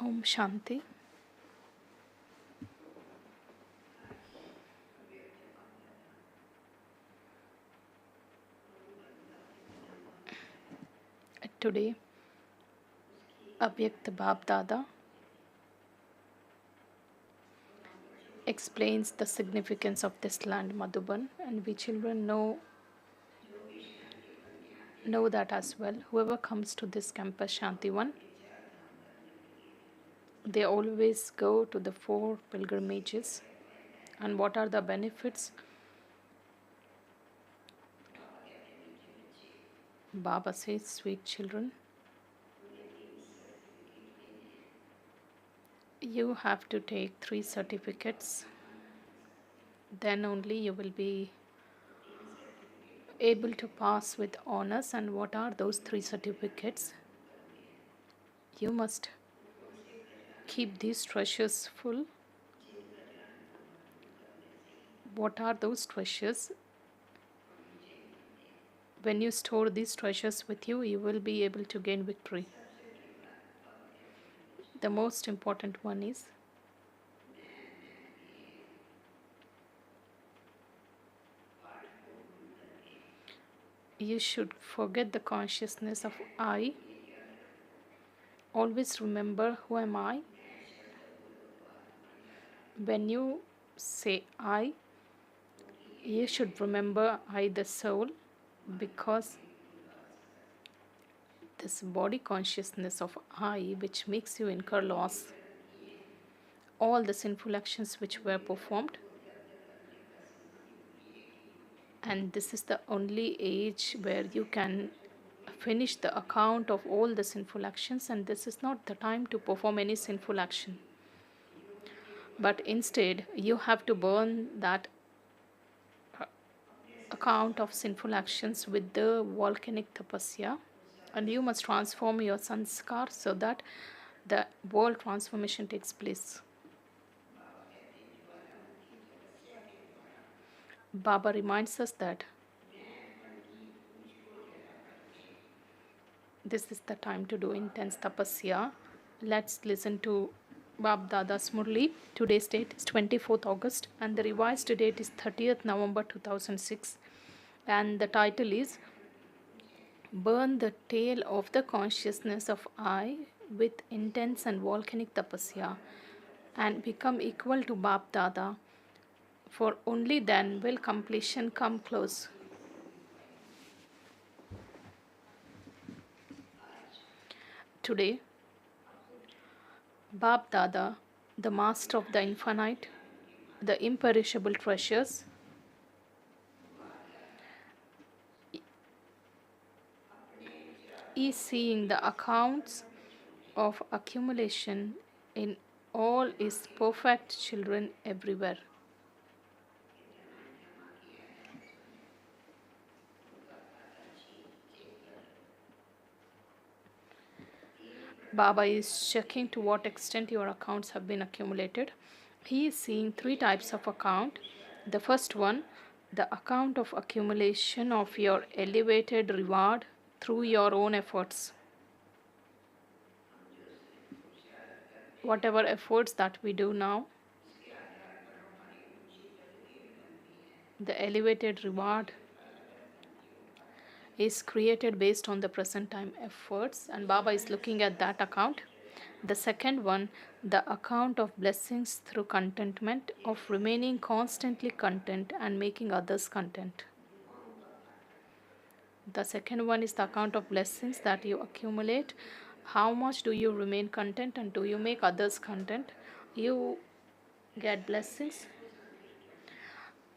Om Shanti. Today, Abhyakt Bab Dada explains the significance of this land, Madhuban, and we children know that as well. Whoever comes to this campus, Shantivan, they always go to the 4 pilgrimages. And what are the benefits? Baba says, sweet children, you have to take 3 certificates. Then only you will be able to pass with honors. And what are those 3 certificates? You must keep these treasures full. What are those treasures? When you store these treasures with you, you will be able to gain victory. The most important one is you should forget the consciousness of I. Always remember, who am I? When you say I, you should remember I, the soul, because this body consciousness of I, which makes you incur loss, all the sinful actions which were performed. And this is the only age where you can finish the account of all the sinful actions, and this is not the time to perform any sinful action. But instead, you have to burn that account of sinful actions with the volcanic tapasya, and you must transform your sanskar so that the world transformation takes place. Baba reminds us that this is the time to do intense tapasya. Let's listen to Bab Dada's Murli. Today's date is 24th August and the revised date is 30th November 2006. And the title is Burn the Tail of the Consciousness of I with Intense and Volcanic Tapasya and become equal to Bab Dada, for only then will completion come close. Today, Bab Dada, the master of the infinite, the imperishable treasures, is seeing the accounts of accumulation in all his perfect children everywhere. Baba is checking to what extent your accounts have been accumulated. He is seeing 3 types of account. The first one, the account of accumulation of your elevated reward through your own efforts. Whatever efforts that we do now, the elevated reward is created based on the present time efforts, and Baba is looking at that account. The second one, the account of blessings through contentment, of remaining constantly content and making others content. The second one is the account of blessings that you accumulate. How much do you remain content and do you make others content? You get blessings.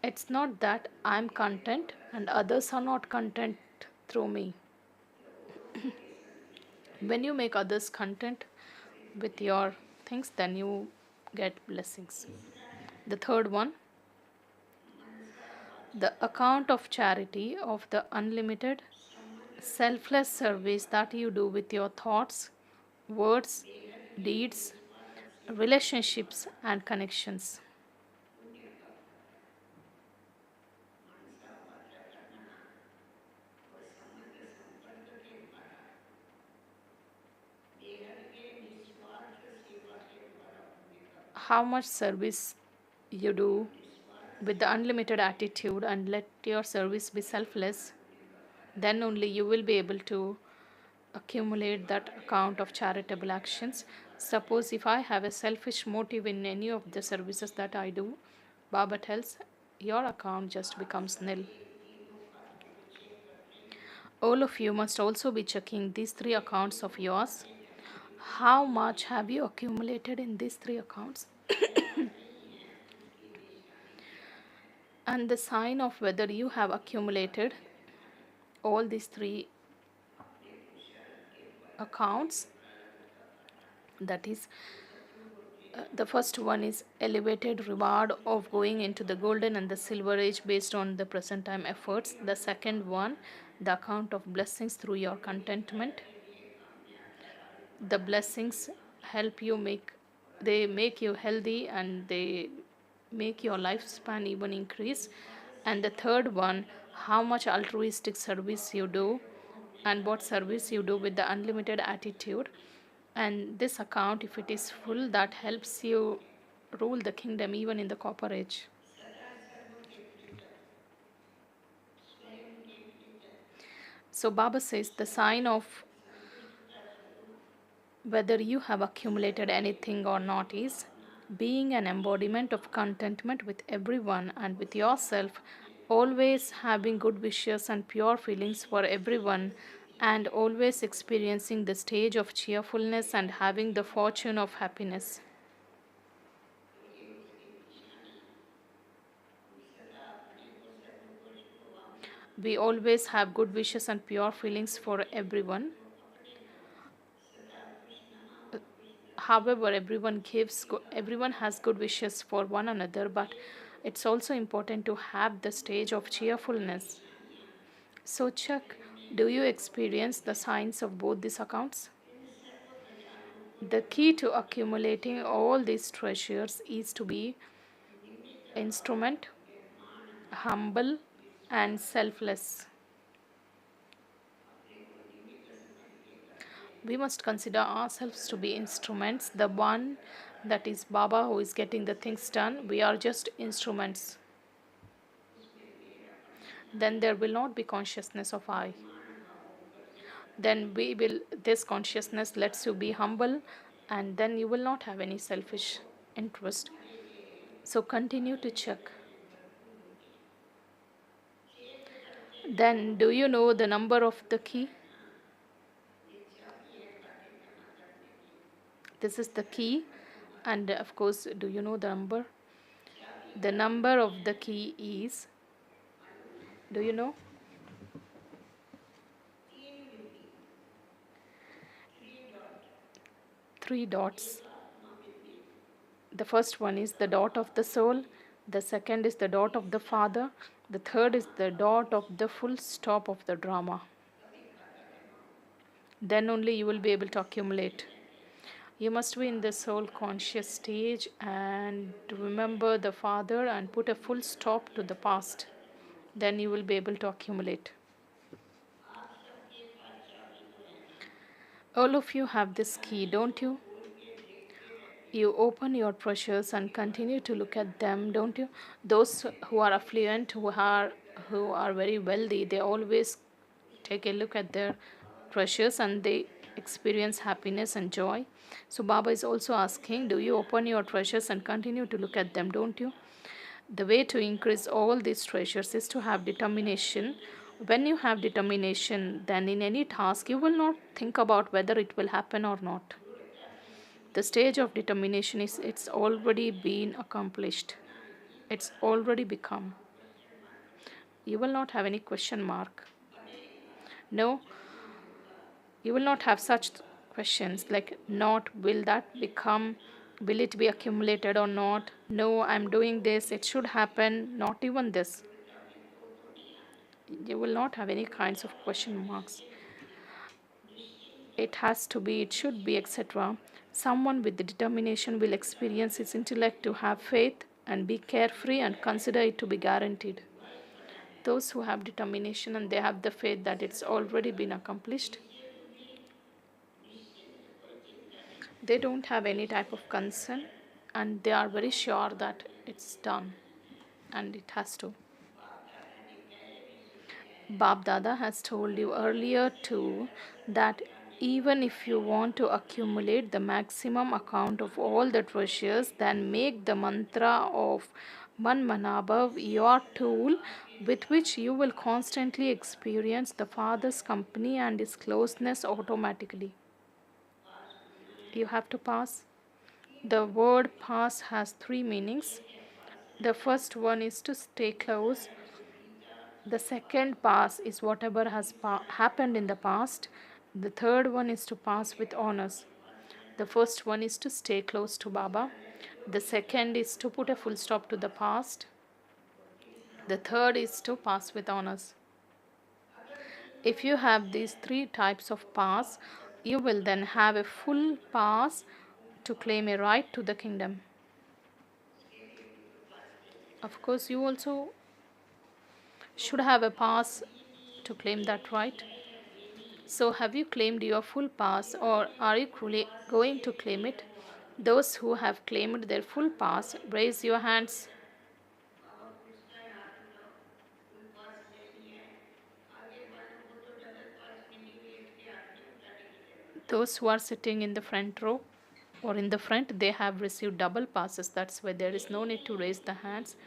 It's not that I'm content and others are not content through me. When you make others content with your things, then you get blessings. The third one, the account of charity, of the unlimited selfless service that you do with your thoughts, words, deeds, relationships and connections. how much service you do with the unlimited attitude and let your service be selfless, then only you will be able to accumulate that account of charitable actions. Suppose if I have a selfish motive in any of the services that I do, Baba tells your account just becomes nil. All of you must also be checking these three accounts of yours. How much have you accumulated in these three accounts? And the sign of whether you have accumulated all these three accounts, that is, the first one is elevated reward of going into the golden and the silver age based on the present time efforts. The second one, the account of blessings through your contentment. The blessings help you make you healthy and they make your lifespan even increase. And the third one, how much altruistic service you do and what service you do with the unlimited attitude. And this account, if it is full, that helps you rule the kingdom even in the copper age. So Baba says the sign of whether you have accumulated anything or not is being an embodiment of contentment with everyone and with yourself, always having good wishes and pure feelings for everyone, and always experiencing the stage of cheerfulness and having the fortune of happiness. We always have good wishes and pure feelings for everyone. However, everyone has good wishes for one another, but it's also important to have the stage of cheerfulness. So check, do you experience the signs of both these accounts? The key to accumulating all these treasures is to be instrument, humble, and selfless. We must consider ourselves to be instruments. The one that is Baba who is getting the things done, we are just instruments. Then there will not be consciousness of I. Then this consciousness lets you be humble, and then you will not have any selfish interest. So continue to check. Then, do you know the number of the key? This is the key, and of course, do you know the number? The number of the key is, do you know? Three dots. The first one is the dot of the soul, the second is the dot of the father, the third is the dot of the full stop of the drama. Then only you will be able to accumulate. You must be in the soul conscious stage and remember the father and put a full stop to the past. Then you will be able to accumulate. All of you have this key, don't you? You open your treasures and continue to look at them, don't you? Those who are affluent, who are very wealthy, they always take a look at their treasures and they experience happiness and joy. So Baba is also asking, do you open your treasures and continue to look at them, don't you? The way to increase all these treasures is to have determination. When you have determination, then in any task you will not think about whether it will happen or not. The stage of determination is it's already been accomplished. It's already become. You will not have any question mark. No, you will not have such questions like not will that become, will it be accumulated or not? No, I'm doing this, it should happen, not even this. You will not have any kinds of question marks. It has to be, it should be, etc. Someone with the determination will experience its intellect to have faith and be carefree and consider it to be guaranteed. Those who have determination and they have the faith that it's already been accomplished, they don't have any type of concern and they are very sure that it's done and it has to. Bab Dada has told you earlier too that even if you want to accumulate the maximum account of all the treasures, then make the mantra of Manmanabhav your tool with which you will constantly experience the Father's company and His closeness automatically. You have to pass. The word pass has three meanings. The first one is to stay close. The second pass is whatever has happened in the past. The third one is to pass with honors. The first one is to stay close to Baba. The second is to put a full stop to the past. The third is to pass with honors. If you have these three types of pass, you will then have a full pass to claim a right to the kingdom. Of course, you also should have a pass to claim that right. So, have you claimed your full pass, or are you going to claim it? Those who have claimed their full pass, raise your hands. Those who are sitting in the front row or in the front, they have received double passes. That's why there is no need to raise the hands.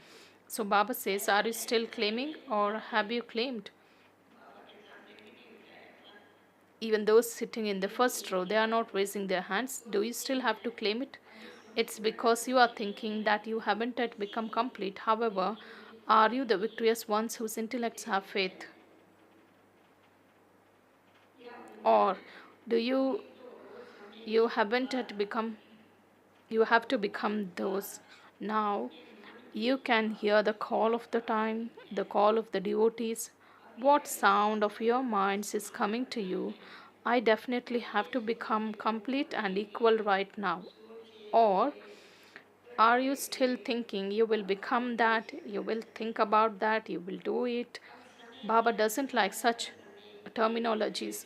So, Baba says, are you still claiming, or have you claimed? Even those sitting in the first row, they are not raising their hands. Do you still have to claim it? It's because you are thinking that you haven't yet become complete. However, are you the victorious ones whose intellects have faith? Or do you haven't yet become, you have to become those now? You can hear the call of the time, the call of the devotees. What sound of your minds is coming to you? I definitely have to become complete and equal right now. Or are you still thinking you will become that, you will think about that, you will do it? Baba doesn't like such terminologies.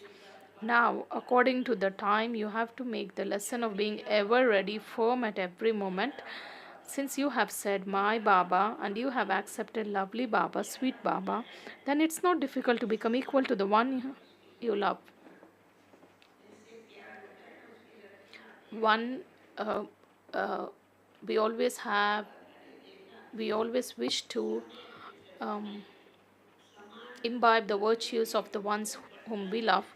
Now, according to the time, you have to make the lesson of being ever ready, firm at every moment. Since you have said, my Baba, and you have accepted lovely Baba, sweet Baba, then it's not difficult to become equal to the one you love. One, uh, uh, we always have, we always wish to um, imbibe the virtues of the ones whom we love.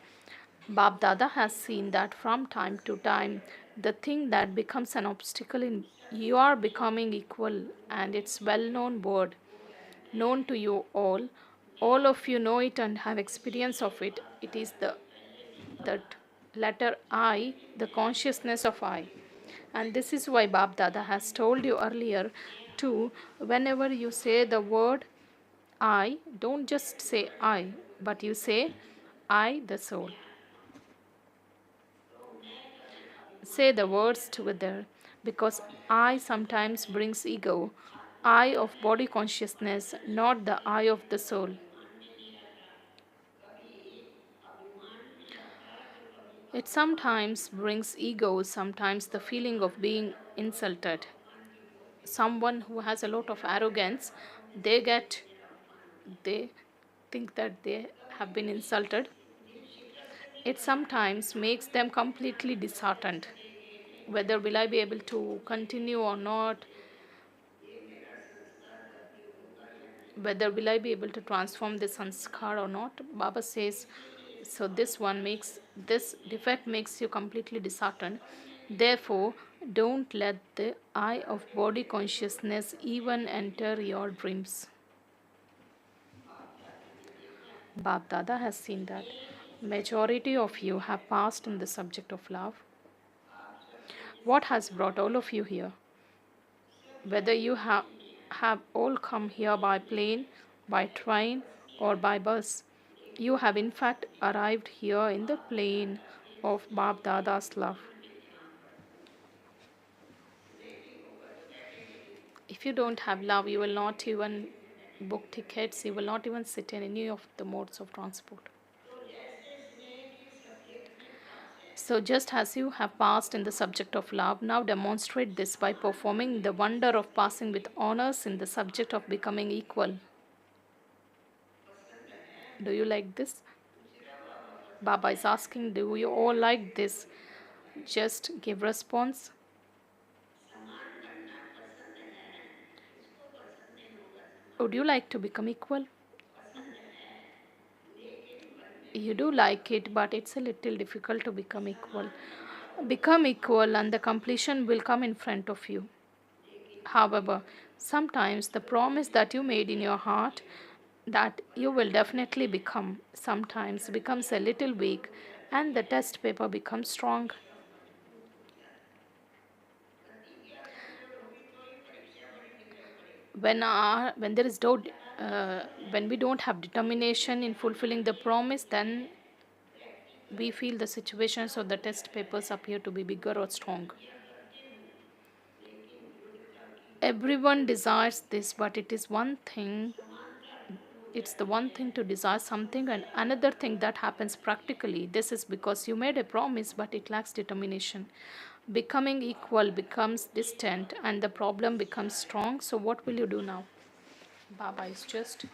Bab Dada has seen that from time to time, the thing that becomes an obstacle in your becoming equal, and it's well-known word, known to you all. All of you know it and have experience of it. It is the that letter I, the consciousness of I. And this is why Bab Dada has told you earlier too, whenever you say the word I, don't just say I, but you say I, the soul. Say the words together, because I sometimes brings ego, I of body consciousness, not the I of the soul. It sometimes brings ego, sometimes the feeling of being insulted. Someone who has a lot of arrogance, they think that they have been insulted. It sometimes makes them completely disheartened. Whether will I be able to continue or not, whether will I be able to transform this sanskar or not, Baba says, so this defect makes you completely disheartened. Therefore, don't let the eye of body consciousness even enter your dreams. Bab Dada has seen that majority of you have passed in the subject of love. What has brought all of you here? Whether you have all come here by plane, by train, or by bus, you have in fact arrived here in the plane of Bab Dada's love. If you don't have love, you will not even book tickets, you will not even sit in any of the modes of transport. So, just as you have passed in the subject of love, now demonstrate this by performing the wonder of passing with honors in the subject of becoming equal. Do you like this? Baba is asking, do you all like this? Just give response. Would you like to become equal? You do like it, but it's a little difficult to become equal. Become equal, and the completion will come in front of you. However, sometimes the promise that you made in your heart that you will definitely become sometimes becomes a little weak, and the test paper becomes strong. When there is no when we don't have determination in fulfilling the promise, then we feel the situations or the test papers appear to be bigger or strong. Everyone desires this, but it's the one thing to desire something, and another thing that happens practically. This is because you made a promise, but it lacks determination. Becoming equal becomes distant, and the problem becomes strong. So, what will you do now? Baba is just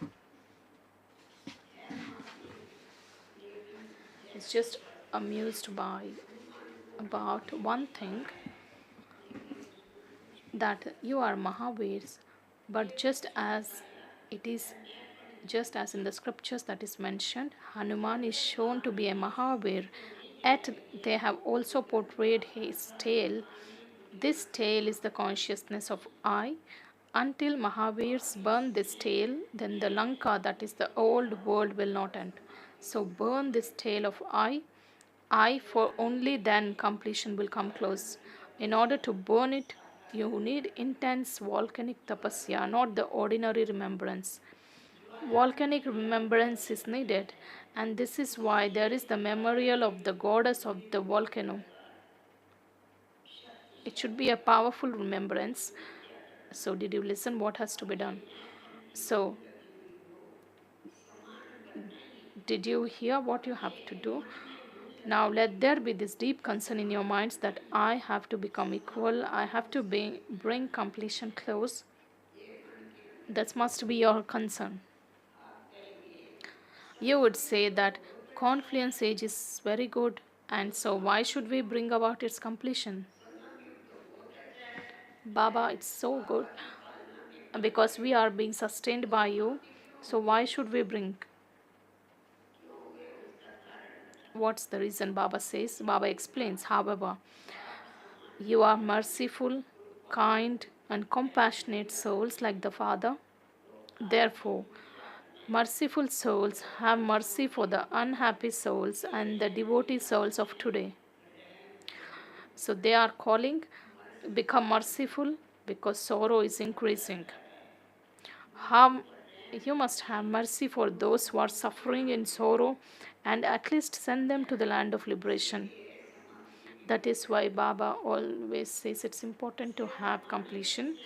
amused by about one thing, that you are Mahavirs, but it is just as in the scriptures that is mentioned, Hanuman is shown to be a Mahavir, yet they have also portrayed his tail. This tail is the consciousness of I. Until Mahavirs burn this tail, then the Lanka, that is the old world, will not end. So burn this tail of I, for only then completion will come close. In order to burn it, you need intense volcanic tapasya, not the ordinary remembrance. Volcanic remembrance is needed, and this is why there is the memorial of the goddess of the volcano. It should be a powerful remembrance. So, did you listen what has to be done? So, did you hear what you have to do? Now, let there be this deep concern in your minds that I have to become equal, I have to bring completion close. That must be your concern. You would say that confluence age is very good, and so why should we bring about its completion? Baba, it's so good because we are being sustained by you. So why should we bring? What's the reason? Baba says. Baba explains. However, you are merciful, kind, and compassionate souls like the Father. Therefore, merciful souls have mercy for the unhappy souls and the devotee souls of today. So they are calling, become merciful because sorrow is increasing. Have, you must have mercy for those who are suffering in sorrow and at least send them to the land of liberation. That is why Baba always says it's important to have completion.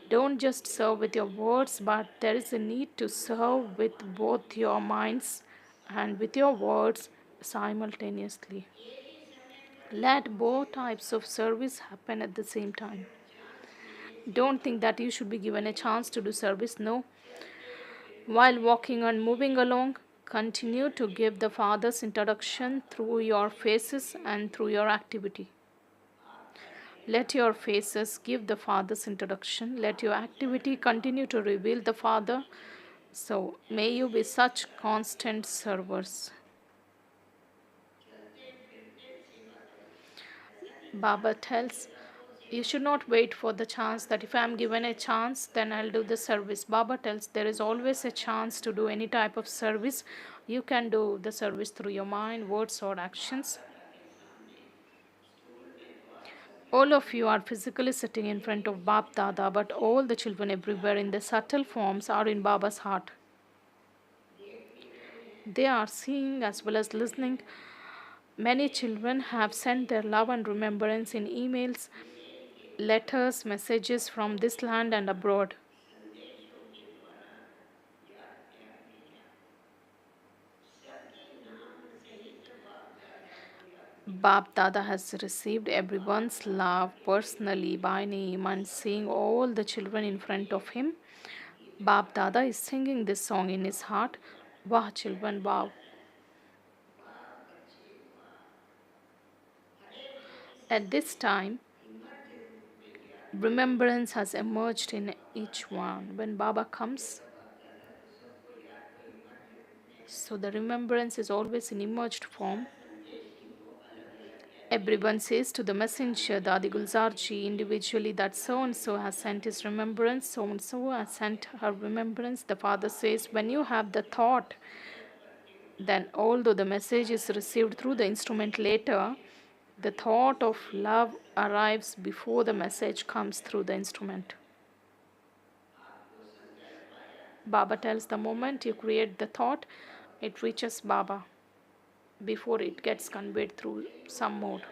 Don't just serve with your words, but there is a need to serve with both your minds and with your words simultaneously. Let both types of service happen at the same time. Don't think that you should be given a chance to do service. No. While walking and moving along, continue to give the Father's introduction through your faces and through your activity. Let your faces give the Father's introduction. Let your activity continue to reveal the Father. So may you be such constant servers. Baba tells, you should not wait for the chance that if I am given a chance, then I'll do the service. Baba tells there is always a chance to do any type of service. You can do the service through your mind, words, or actions. All of you are physically sitting in front of Bab Dada, but all the children everywhere in the subtle forms are in Baba's heart. They are seeing as well as listening. Many children have sent their love and remembrance in emails, letters, messages from this land and abroad. Bab Dada has received everyone's love personally by name and seeing all the children in front of him. Bab Dada is singing this song in his heart. Wow, children, wow. At this time, remembrance has emerged in each one. When Baba comes, so the remembrance is always in emerged form. Everyone says to the messenger, Dadi Gulzarji, individually that so and so has sent his remembrance, so and so has sent her remembrance. The father says, when you have the thought, then although the message is received through the instrument later, the thought of love arrives before the message comes through the instrument. Baba tells the moment you create the thought, it reaches Baba before it gets conveyed through some mode.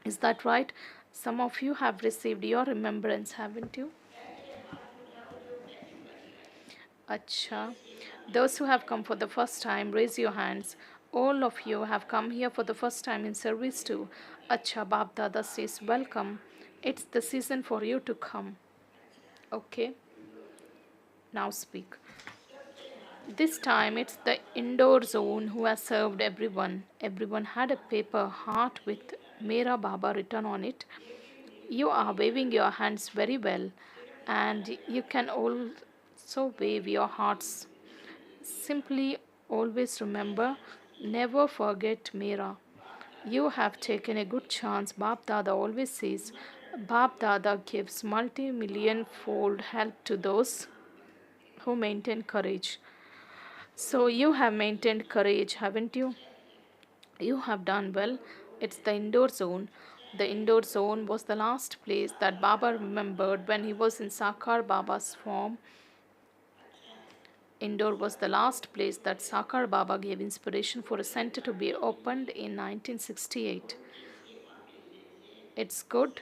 Is that right? Some of you have received your remembrance, haven't you? Acha. Those who have come for the first time, raise your hands. All of you have come here for the first time in service too. Acha, Bab Dada says, welcome. It's the season for you to come. Okay, now speak. This time it's the indoor zone who has served everyone. Everyone had a paper heart with Mera Baba written on it. You are waving your hands very well, and you can also wave your hearts. Simply always remember, never forget Mera. You have taken a good chance. Bab Dada always says, Bab Dada gives multi-million fold help to those who maintain courage. So you have maintained courage, haven't you? You have done well. It's the indoor zone. The indoor zone was the last place that Baba remembered when he was in Sakar Baba's form. Indore was the last place that Sakar Baba gave inspiration for a center to be opened in 1968. It's good.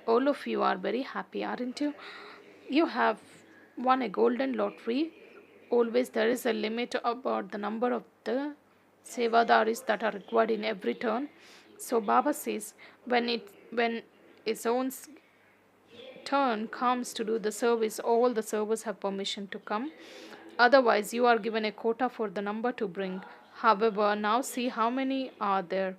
All of you are very happy, aren't you? You have won a golden lottery. Always there is a limit about the number of the sevadaris that are required in every turn. So Baba says when his own turn comes to do the service, all the servers have permission to come. Otherwise, you are given a quota for the number to bring. However, now see how many are there.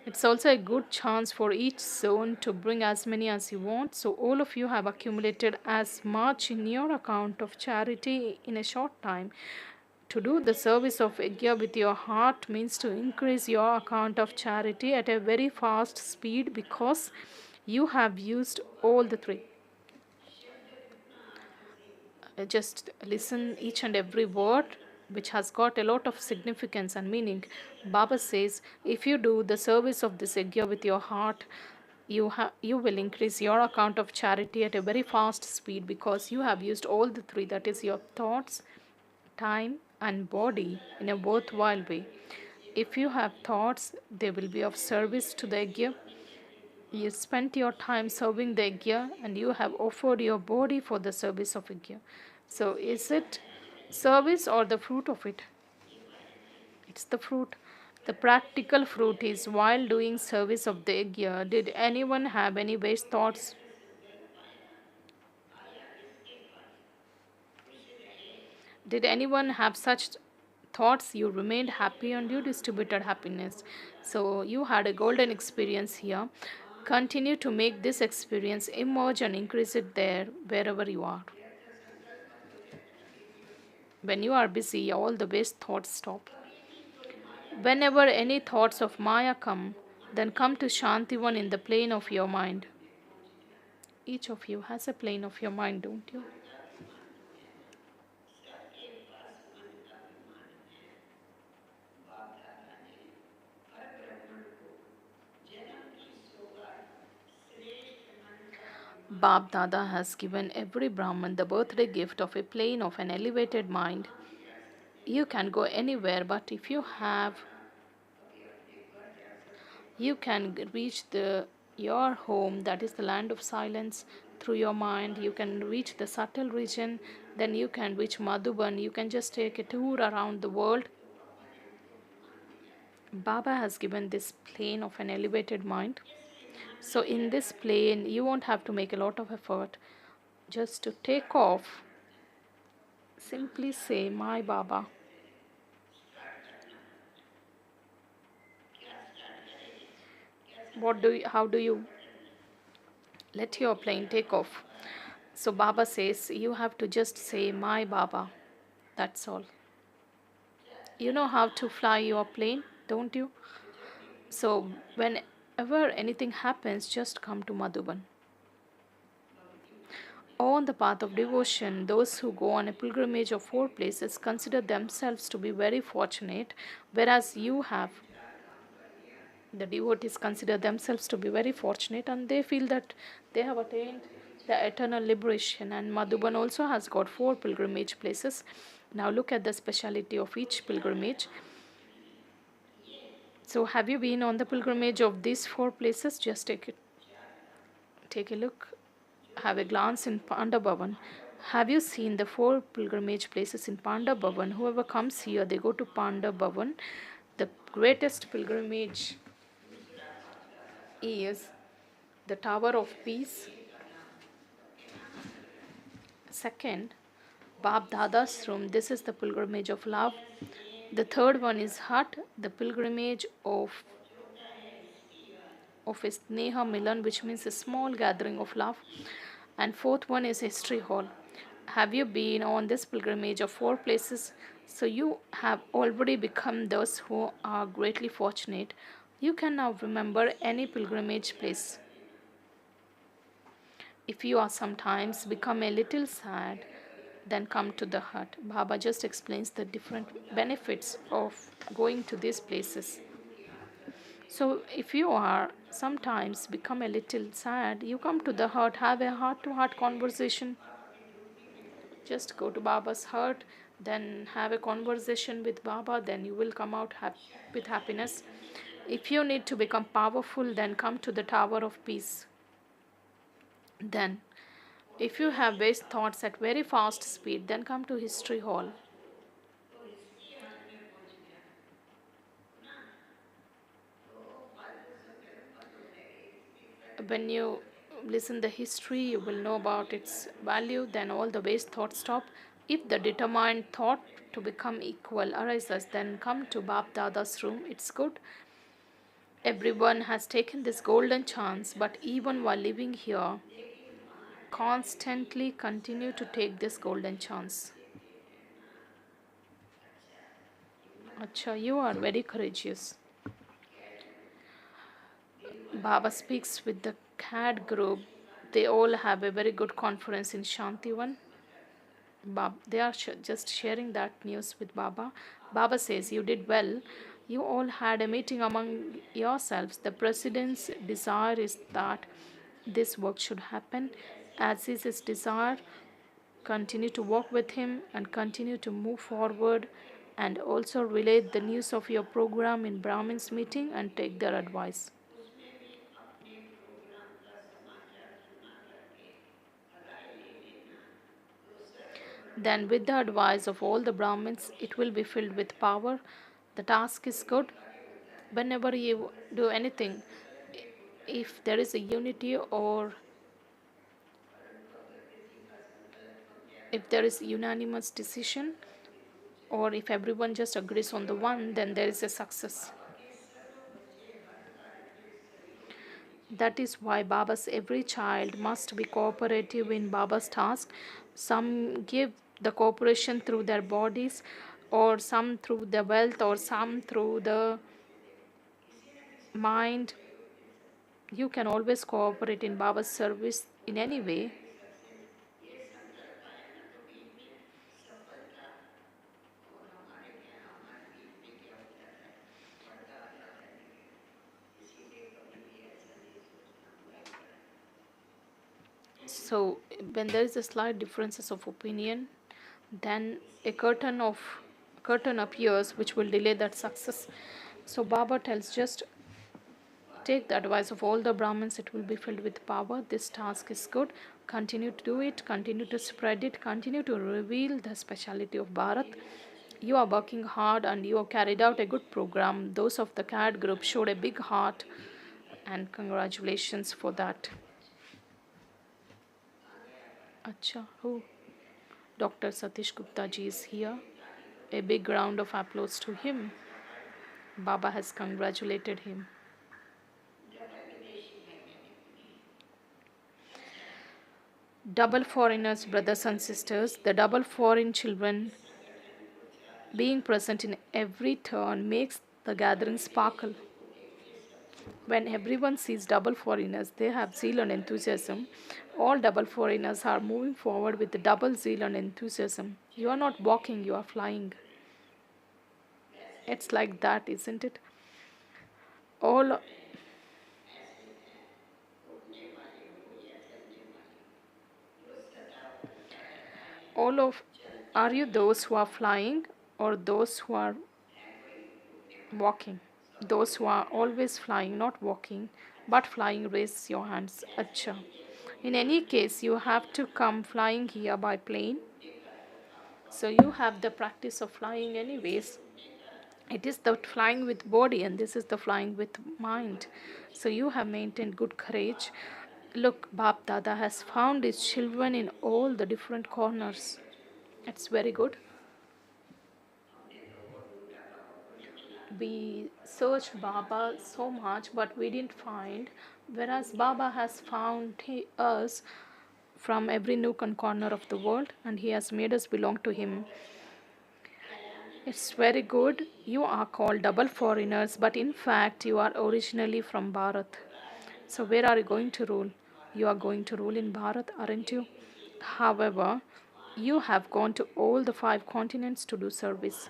It's also a good chance for each zone to bring as many as you want. So, all of you have accumulated as much in your account of charity in a short time. To do the service of Yajna with your heart means to increase your account of charity at a very fast speed because you have used all the three. Just listen each and every word which has got a lot of significance and meaning. Baba says, if you do the service of this yajna with your heart, you will increase your account of charity at a very fast speed because you have used all the three, that is your thoughts, time and body, in a worthwhile way. If you have thoughts, they will be of service to the yajna. You spent your time serving the yajna and you have offered your body for the service of yajna. So is it service or the fruit of it? It's the fruit. The practical fruit is while doing service of the yajna, did anyone have any waste thoughts? Did anyone have such thoughts? You remained happy and you distributed happiness. So you had a golden experience here. Continue to make this experience emerge and increase it there wherever you are. When you are busy, all the waste thoughts stop. Whenever any thoughts of Maya come, then come to Shantivan in the plane of your mind. Each of you has a plane of your mind, don't you? Bab Dada has given every Brahman the birthday gift of a plane of an elevated mind. You can go anywhere, but if you have, you can reach your home, that is the land of silence, through your mind. You can reach the subtle region, then you can reach Madhuban. You can just take a tour around the world. Baba has given this plane of an elevated mind. So in this plane, you won't have to make a lot of effort. Just to take off, simply say, My Baba. How do you let your plane take off? So Baba says, you have to just say, My Baba. That's all. You know how to fly your plane, don't you? So whenever anything happens, just come to Madhuban. On the path of devotion, those who go on a pilgrimage of 4 places consider themselves to be very fortunate, whereas you have. The devotees consider themselves to be very fortunate and they feel that they have attained the eternal liberation. And Madhuban also has got 4 pilgrimage places. Now look at the speciality of each pilgrimage. So have you been on the pilgrimage of these 4 places? Just take a look, have a glance in Panda Bhavan. Have you seen the 4 pilgrimage places in Panda Bhavan? Whoever comes here, they go to Panda Bhavan. The greatest pilgrimage is the Tower of Peace. Second, Bab Dada's room. This is the pilgrimage of love. The third one is Hut, the pilgrimage of a Sneha Milan, which means a small gathering of love. And fourth one is History Hall. Have you been on this pilgrimage of 4 places? So you have already become those who are greatly fortunate. You can now remember any pilgrimage place. If you are sometimes become a little sad, then come to the hut. Baba just explains the different benefits of going to these places. So if you are sometimes become a little sad, you come to the hut, have a heart to heart conversation. Just go to Baba's hut, then have a conversation with Baba, then you will come out with happiness. If you need to become powerful, then come to the Tower of Peace. Then, if you have waste thoughts at very fast speed, then come to History Hall. When you listen the history, you will know about its value. Then all the waste thoughts stop. If the determined thought to become equal arises, then come to Bap Dada's room. It's good. Everyone has taken this golden chance, but even while living here, constantly continue to take this golden chance. Acha, you are very courageous. Baba speaks with the CAD group. They all have a very good conference in Shantivan. They are just sharing that news with Baba. Baba says, You did well. You all had a meeting among yourselves. The president's desire is that this work should happen. As is his desire, continue to work with him and continue to move forward, and also relate the news of your program in Brahmin's meeting and take their advice. Then, with the advice of all the Brahmins, it will be filled with power. The task is good. Whenever you do anything, if there is a unity, or if there is unanimous decision, or if everyone just agrees on the one, then there is a success. That is why Baba's every child must be cooperative in Baba's task. Some give the cooperation through their bodies, or some through the wealth, or some through the mind. You can always cooperate in Baba's service in any way. So when there is a slight differences of opinion, then a curtain appears which will delay that success. So Baba tells, just take the advice of all the Brahmins, it will be filled with power. This task is good. Continue to do it, continue to spread it, continue to reveal the speciality of Bharat. You are working hard and you have carried out a good program. Those of the CAD group showed a big heart, and congratulations for that. Acha, who? Dr. Satish Gupta ji is here. A big round of applause to him. Baba has congratulated him. Double foreigners, brothers and sisters, the double foreign children being present in every turn makes the gathering sparkle. When everyone sees double foreigners, they have zeal and enthusiasm. All double foreigners are moving forward with double zeal and enthusiasm. You are not walking, you are flying. It's like that, isn't it? All all of Are you those who are flying or those who are walking? Those who are always flying, not walking, but flying, raise your hands. Acha. In any case, you have to come flying here by plane. So you have the practice of flying anyways. It is the flying with body and this is the flying with mind. So you have maintained good courage. Look, Bap Dada has found his children in all the different corners. It's very good. We searched Baba so much, but we didn't find. Whereas Baba has found us from every nook and corner of the world, and he has made us belong to him. It's very good. You are called double foreigners, but in fact, you are originally from Bharat. So, where are you going to rule? You are going to rule in Bharat, aren't you? However, you have gone to all the five continents to do service.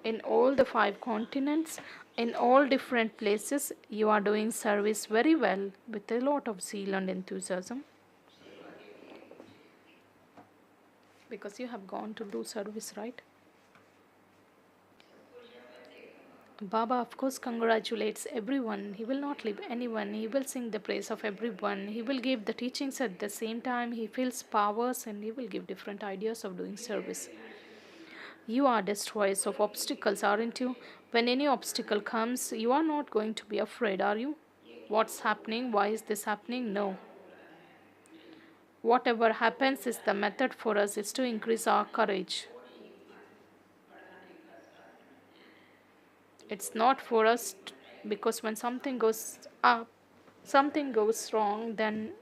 In all the five continents, in all different places, you are doing service very well with a lot of zeal and enthusiasm because you have gone to do service, right? Baba, of course, congratulates everyone. He will not leave anyone. He will sing the praise of everyone. He will give the teachings at the same time. He feels powers and he will give different ideas of doing service. You are destroyers of obstacles, aren't you? When any obstacle comes, you are not going to be afraid, are you? What's happening? Why is this happening? No. Whatever happens is the method for us is to increase our courage. It's not for us because when something goes up, something goes wrong, then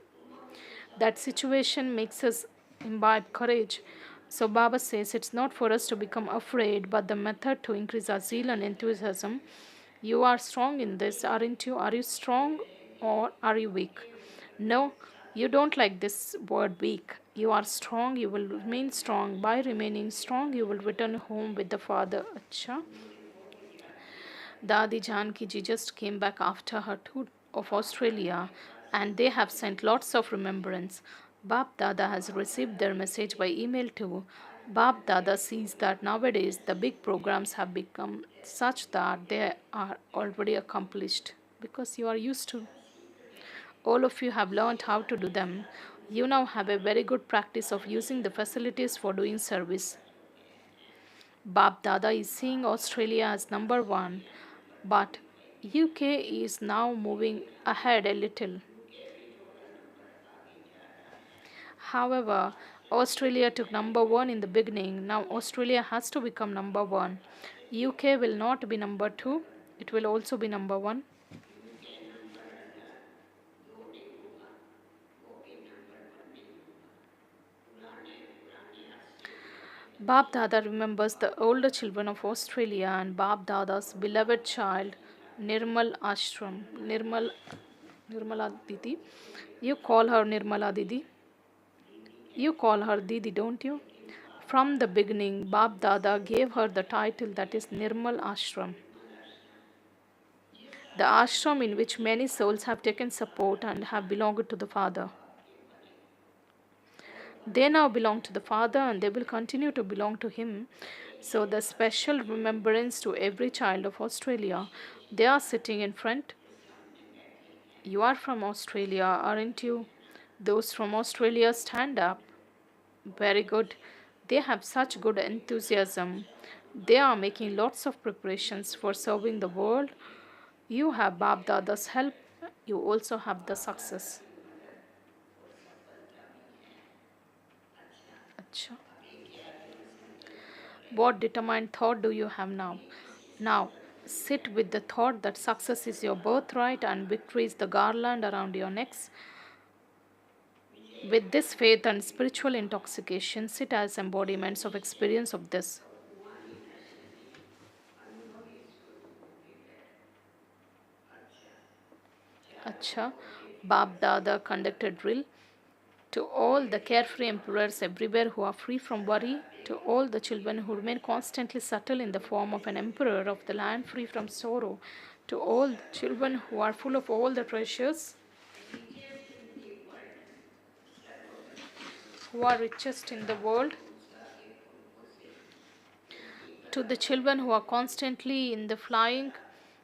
that situation makes us imbibe courage. So Baba says it's not for us to become afraid, but the method to increase our zeal and enthusiasm. You are strong in this, aren't you? Are you strong or are you weak? No, you don't like this word weak. You are strong, you will remain strong. By remaining strong, you will return home with the Father. Acha. Dadi Janki ji just came back after her tour of Australia and they have sent lots of remembrance. Bap Dada has received their message by email too. Bap Dada sees that nowadays the big programs have become such that they are already accomplished because you are used to. All of you have learned how to do them. You now have a very good practice of using the facilities for doing service. Bap Dada is seeing Australia as number one, but UK is now moving ahead a little. However, Australia took number one in the beginning. Now Australia has to become number one. UK will not be number two, it will also be number one. Bab Dada remembers the older children of Australia and Bab Dada's beloved child, Nirmal Ashram. Nirmala Didi. You call her Nirmala Didi. You call her Didi, don't you? From the beginning, Bab Dada gave her the title that is Nirmal Ashram. The ashram in which many souls have taken support and have belonged to the Father. They now belong to the Father and they will continue to belong to Him. So, the special remembrance to every child of Australia. They are sitting in front. You are from Australia, aren't you? Those from Australia stand up. Very good. They have such good enthusiasm. They are making lots of preparations for serving the world. You have Bab Dada's help. You also have the success. Acha. What determined thought do you have now? Now, sit with the thought that success is your birthright and victory is the garland around your necks. With this faith and spiritual intoxication, sit as embodiments of experience of this. Acha. Bab Dada conducted drill. To all the carefree emperors everywhere who are free from worry, to all the children who remain constantly subtle in the form of an emperor of the land free from sorrow, to all the children who are full of all the treasures, who are richest in the world, to the children who are constantly in the flying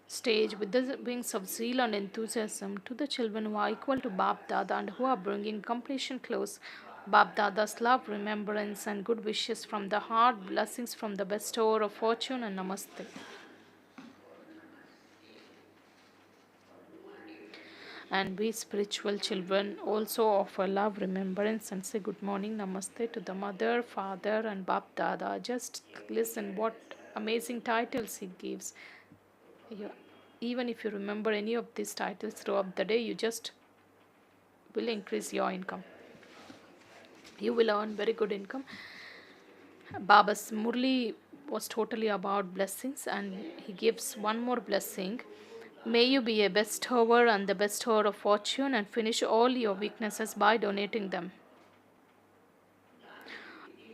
stage with the wings of zeal and enthusiasm, to the children who are equal to Bab Dada and who are bringing completion close. Bab Dada's love, remembrance, and good wishes from the heart, blessings from the bestower of fortune, and namaste. And we spiritual children also offer love, remembrance, and say good morning, namaste to the mother, father, and Bab Dada. Just listen what amazing titles he gives. You, even if you remember any of these titles throughout the day, you just will increase your income. You will earn very good income. Baba's Murli was totally about blessings, and he gives one more blessing. May you be a bestower and the bestower of fortune and finish all your weaknesses by donating them.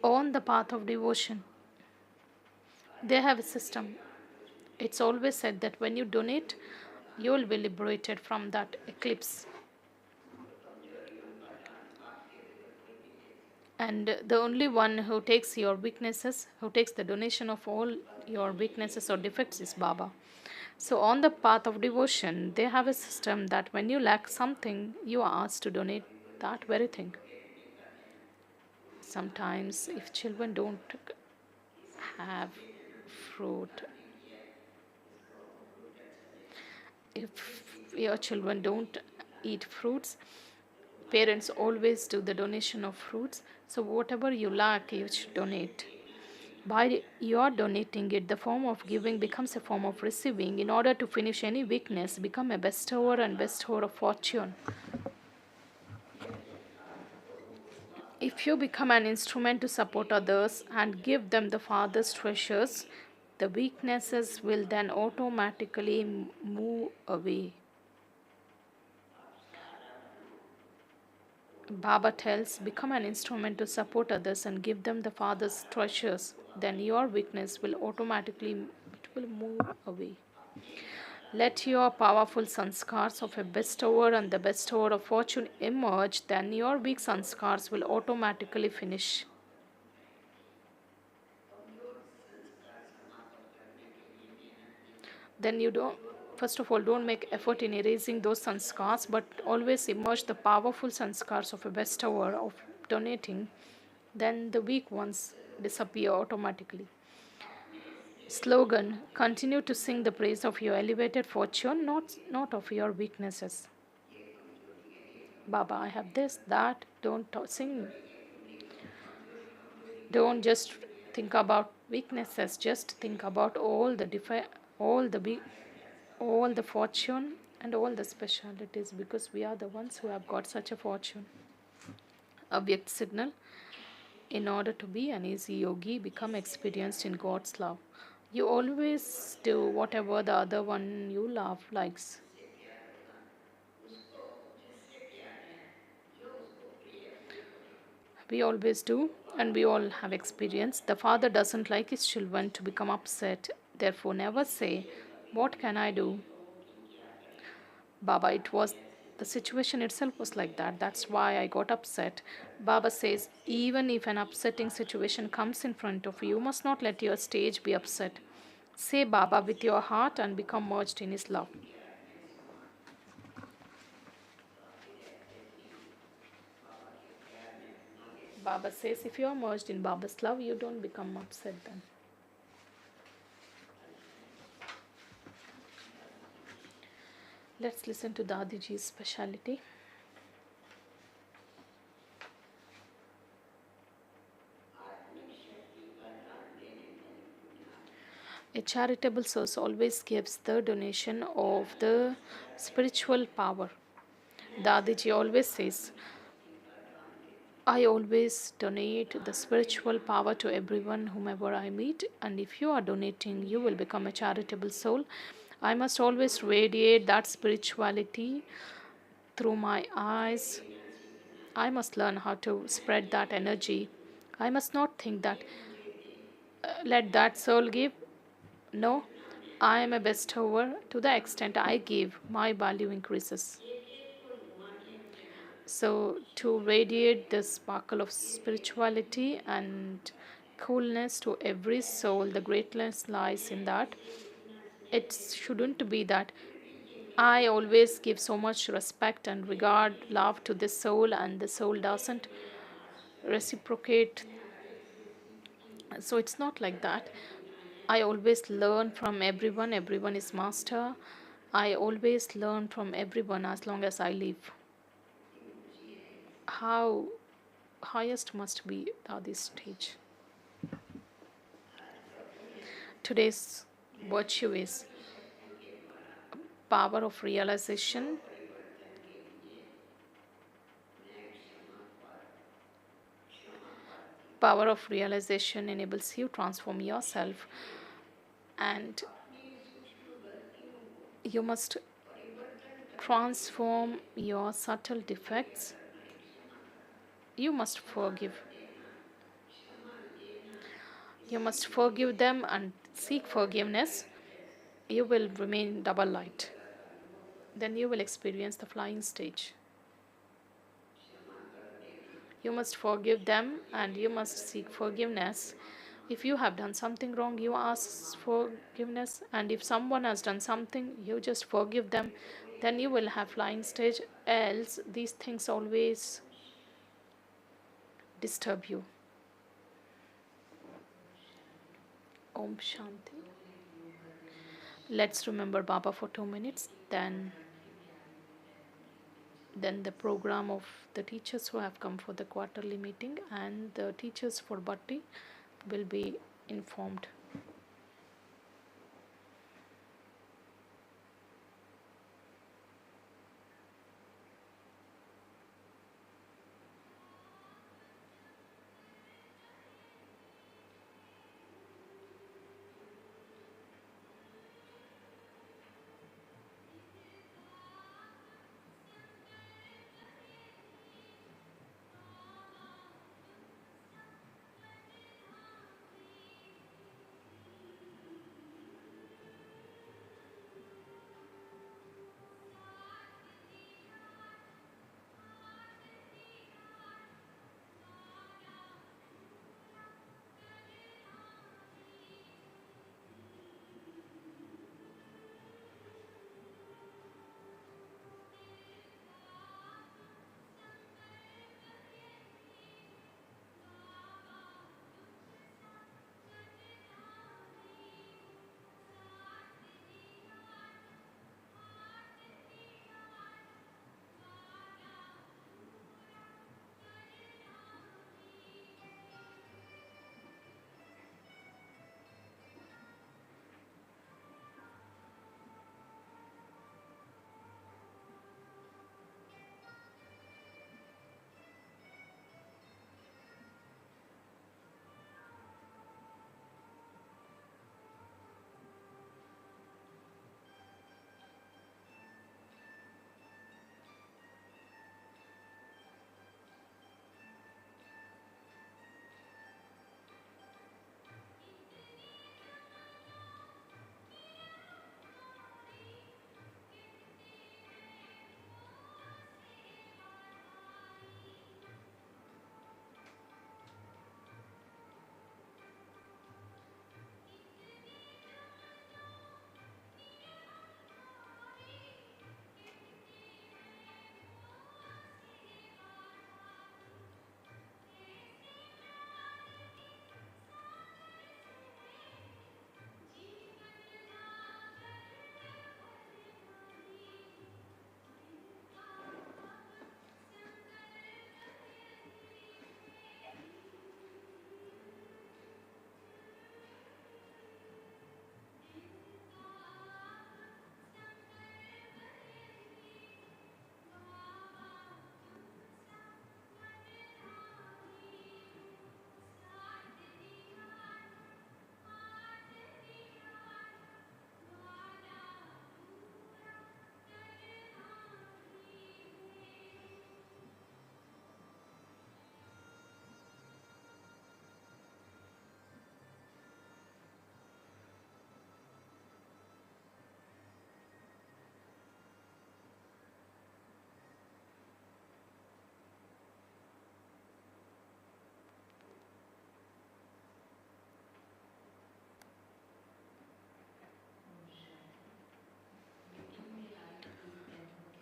On the path of devotion, they have a system. It's always said that when you donate, you will be liberated from that eclipse. And the only one who takes your weaknesses, who takes the donation of all your weaknesses or defects is Baba. So, on the path of devotion, they have a system that when you lack something, you are asked to donate that very thing. Sometimes, if children don't have fruit, if your children don't eat fruits, parents always do the donation of fruits. So, whatever you lack, you should donate. By your donating it, the form of giving becomes a form of receiving. In order to finish any weakness, become a bestower and bestower of fortune. If you become an instrument to support others and give them the Father's treasures, the weaknesses will then automatically move away. Baba tells, become an instrument to support others and give them the Father's treasures. Then your weakness will automatically move away. Let your powerful sanskars of a bestower and the bestower of fortune emerge, then your weak sanskars will automatically finish. Then you don't, first of all, don't make effort in erasing those sanskars, but always emerge the powerful sanskars of a bestower of donating. Then the weak ones disappear automatically. Slogan: continue to sing the praise of your elevated fortune, not of your weaknesses. Baba, I have this, that. Don't sing. Don't just think about weaknesses. Just think about all the fortune and all the specialities, because we are the ones who have got such a fortune. Abhyakt signal. In order to be an easy yogi, become experienced in God's love. You always do whatever the other one you love likes. We always do, and we all have experience. The father doesn't like his children to become upset. Therefore, never say, what can I do? Baba, it was the situation itself was like that. That's why I got upset. Baba says, even if an upsetting situation comes in front of you, you must not let your stage be upset. Say Baba with your heart and become merged in his love. Baba says, if you are merged in Baba's love, you don't become upset then. Let's listen to Dadiji's speciality. A charitable source always gives the donation of the spiritual power. Dadiji always says, I always donate the spiritual power to everyone, whomever I meet, and if you are donating, you will become a charitable soul. I must always radiate that spirituality through my eyes. I must learn how to spread that energy. I must not think that let that soul give. No, I am a bestower. To the extent I give, my value increases. So, to radiate the sparkle of spirituality and coolness to every soul, the greatness lies in that. It shouldn't be that I always give so much respect and regard, love to this soul, and the soul doesn't reciprocate. So, it's not like that. I always learn from everyone, everyone is master. I always learn from everyone as long as I live. How highest must be this stage. Today's virtue is power of realization. Power of realization enables you transform yourself, and you must transform your subtle defects. You must forgive. You must forgive them and seek forgiveness. You will remain double light. Then you will experience the flying stage. You must forgive them and you must seek forgiveness. If you have done something wrong, you ask forgiveness, and if someone has done something, you just forgive them. Then you will have flying stage. Else, these things always disturb you. Om Shanti. Let's remember Baba for 2 minutes. Then the program of the teachers who have come for the quarterly meeting and the teachers for Bhatti will be informed.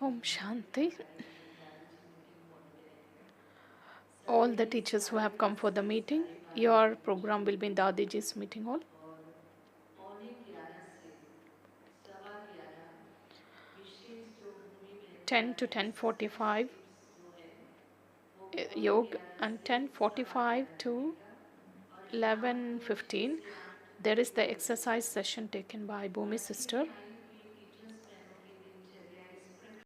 Om Shanti. All the teachers who have come for the meeting, your program will be in Dadiji's meeting hall. 10 to 10:45 yoga, and 10:45 to 11:15 there is the exercise session taken by Bhumi sister.